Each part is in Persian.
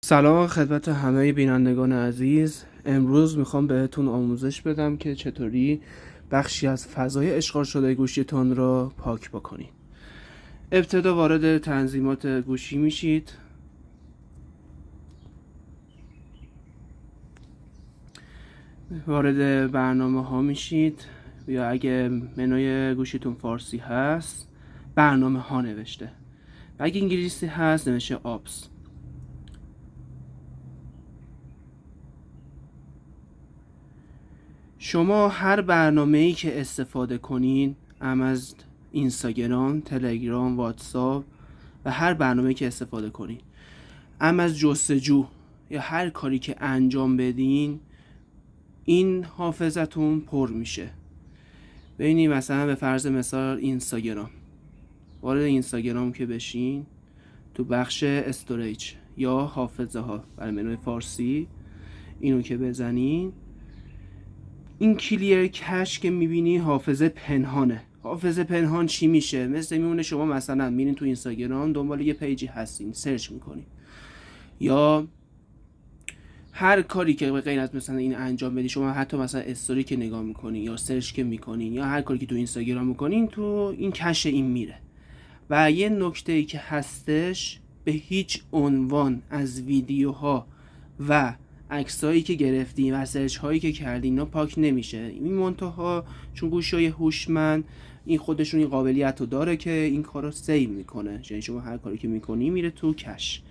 سلام خدمت همه بینندگان عزیز. امروز میخوام بهتون آموزش بدم که چطوری بخشی از فضای اشغال شده گوشیتون را پاک بکنید. ابتدا وارد تنظیمات گوشی میشید. وارد برنامه ها میشید یا اگه منوی گوشیتون فارسی هست برنامه ها نوشته، اگه انگلیسی هست نوشته آپس. شما هر برنامه‌ای که استفاده کنین، از اینستاگرام، تلگرام، واتساپ و هر برنامه‌ای که استفاده کنین، از جستجو یا هر کاری که انجام بدین، این حافظتون پر میشه. ببینید مثلا به فرض مثال اینستاگرام، وارد اینستاگرام که بشین، تو بخش استوریج یا حافظه ها برای منوی فارسی اینو که بزنین، این کلیر کش که میبینی حافظه پنهانه. حافظه پنهان چی میشه؟ مثل میمونه شما مثلا میرین تو اینستاگرام دنبال یه پیجی هستین، سرچ میکنین یا هر کاری که غیر از مثلا این انجام بدی، شما حتی مثلا استوری که نگاه میکنین یا سرچ که میکنین یا هر کاری که تو اینستاگرام میکنین، تو این کش این میره. و یه نکته ای که هستش، به هیچ عنوان از ویدیوها و عکسایی که گرفتین و سرچ هایی که کردین اینا پاک نمیشه. این منتها چون گوشی‌های هوشمند این خودشون این قابلیت رو داره که این کار رو سیو میکنه، یعنی شما هر کاری که میکنی میره تو کش.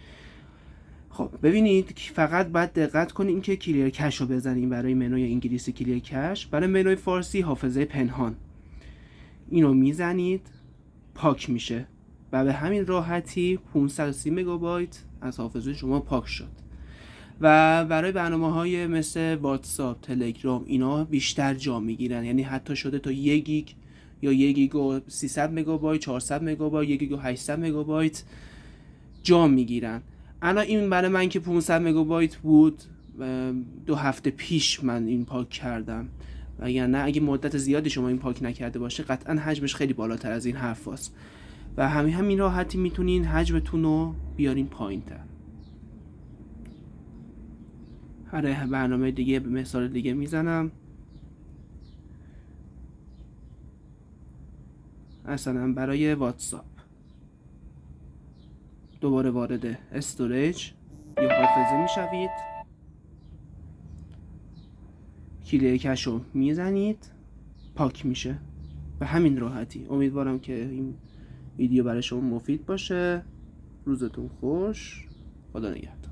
خب ببینید فقط باید دقت کنین که کلیر کش رو بزنین. برای منوی انگلیسی کلیر کش، برای منوی فارسی حافظه پنهان، اینو میزنید پاک میشه و به همین راحتی 530 مگابایت از حافظه شما پاک شد. و برای برنامه‌های مثل واتساپ، تلگرام اینا بیشتر جا میگیرن، یعنی حتی شده تا 1 گیگ یا 1 گیگ و 300 مگابایت، 400 مگابایت، 1 گیگ و 800 مگابایت جا میگیرن. الان این برای من که 500 مگابایت بود 2 هفته پیش من این پاک کردم، وگرنه اگه مدت زیادی شما این پاک نکرده باشه قطعا حجمش خیلی بالاتر از این حرف هست و همین راحتی میتونین حجمتون رو بیارین پایین تر. هر برنامه دیگه به مثال دیگه میزنم، مثلا برای واتساپ دوباره وارد استوریج یا حافظه میشوید، کلیر کش رو میزنید پاک میشه به همین راحتی. امیدوارم که این ویدیو برای شما مفید باشه. روزتون خوش، خدا نگهدار.